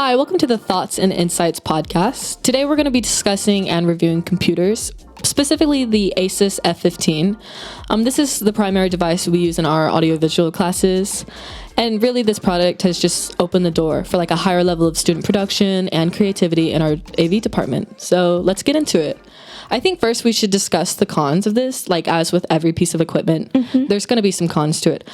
Hi, welcome to the Thoughts and Insights podcast. Today we're going to be discussing and reviewing computers, specifically the Asus F15. This is the primary device we use in our audiovisual classes. And really this product has just opened the door for like a higher level of student production and creativity in our AV department. So let's get into it. I think first we should discuss the cons of this. Like as with every piece of equipment, there's going to be some cons to it.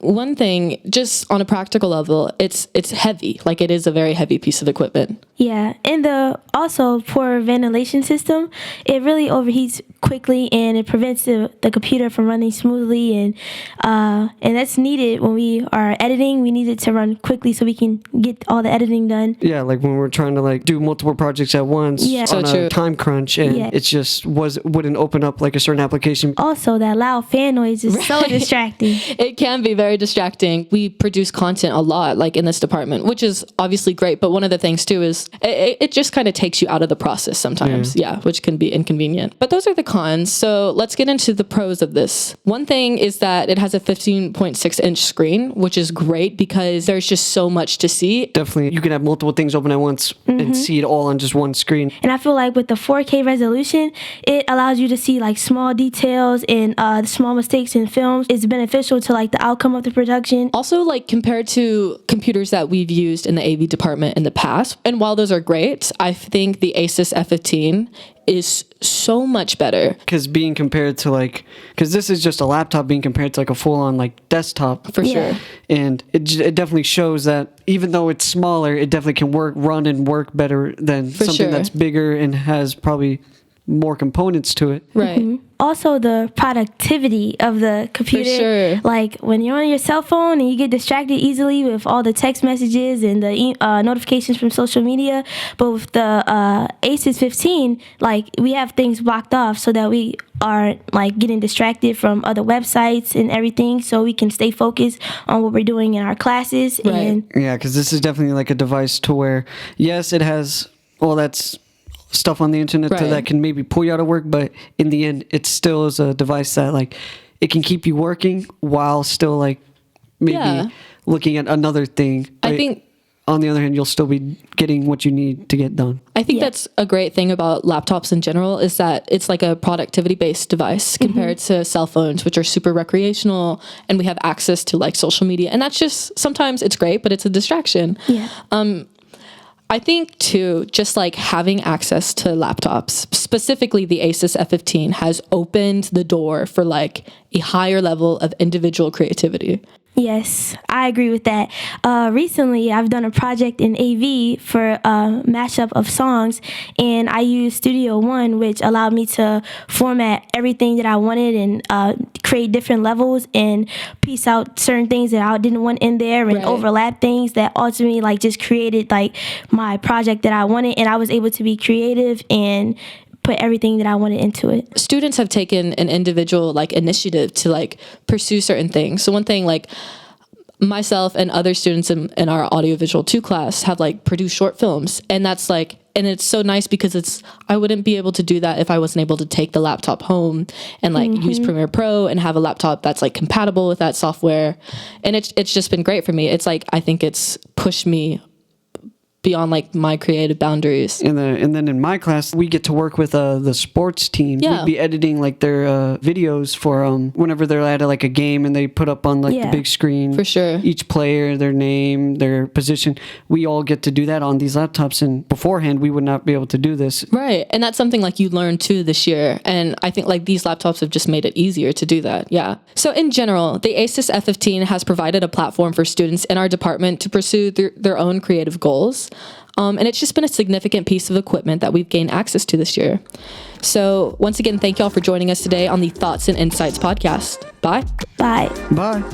One thing, just on a practical level, it's heavy. Like it is a very heavy piece of equipment. Yeah, and the also poor ventilation system, it really overheats quickly and it prevents the computer from running smoothly, and that's needed when we are editing. We need it to run quickly so we can get all the editing done. Yeah, like when we're trying to like do multiple projects at once on a time crunch, and it just wouldn't open up like a certain application. Also, that loud fan noise is so distracting. It can be very distracting. We produce content a lot like in this department, which is obviously great, but one of the things too is it just kind of takes you out of the process sometimes, which can be inconvenient. But those are the cons. So let's get into the pros of this. One thing is that it has a 15.6 inch screen, which is great because there's just so much to see. Definitely, you can have multiple things open at once and see it all on just one screen. And I feel like with the 4K resolution, it allows you to see like small details and the small mistakes in films. It's beneficial to like the outcome of the production. Also, like compared to computers that we've used in the AV department in the past, and while those are great, I think the Asus F15 is so much better. Because this is just a laptop being compared to like a full-on like desktop. For sure. And it definitely shows that even though it's smaller, it definitely can run and work better than something that's bigger and has probably more components to it. Right. Also, the productivity of the computer. For sure. Like when you're on your cell phone and you get distracted easily with all the text messages and the notifications from social media. But with the Asus 15, like we have things blocked off so that we aren't like getting distracted from other websites and everything, so we can stay focused on what we're doing in our classes. Right. And yeah, because this is definitely like a device to where, yes, it has all that's stuff on the internet that can maybe pull you out of work, but in the end it still is a device that like it can keep you working while still like maybe looking at another thing. I think on the other hand you'll still be getting what you need to get done. I think that's a great thing about laptops in general, is that it's like a productivity based device compared to cell phones, which are super recreational, and we have access to like social media, and that's just sometimes it's great, but it's a distraction. I think too, just like having access to laptops, specifically the Asus F15, has opened the door for like a higher level of individual creativity. Yes, I agree with that. Recently, I've done a project in AV for a mashup of songs, and I used Studio One, which allowed me to format everything that I wanted and create different levels and piece out certain things that I didn't want in there and overlap things that ultimately like just created like my project that I wanted, and I was able to be creative and put everything that I wanted into it. Students have taken an individual like initiative to like pursue certain things. So one thing, like myself and other students in our audiovisual 2 class have like produced short films, and that's like, and it's so nice because I wouldn't be able to do that if I wasn't able to take the laptop home and like use Premiere Pro and have a laptop that's like compatible with that software. And it's just been great for me. It's like, I think it's pushed me beyond like my creative boundaries. And then in my class, we get to work with the sports team. Yeah. We'd be editing like their videos for whenever they're at like a game and they put up on like the big screen. For sure. Each player, their name, their position. We all get to do that on these laptops, and beforehand we would not be able to do this. Right. And that's something like you learned too this year. And I think like these laptops have just made it easier to do that. Yeah. So in general, the Asus F15 has provided a platform for students in our department to pursue their own creative goals. And it's just been a significant piece of equipment that we've gained access to this year. So once again, thank y'all for joining us today on the Thoughts and Insights podcast. Bye. Bye. Bye.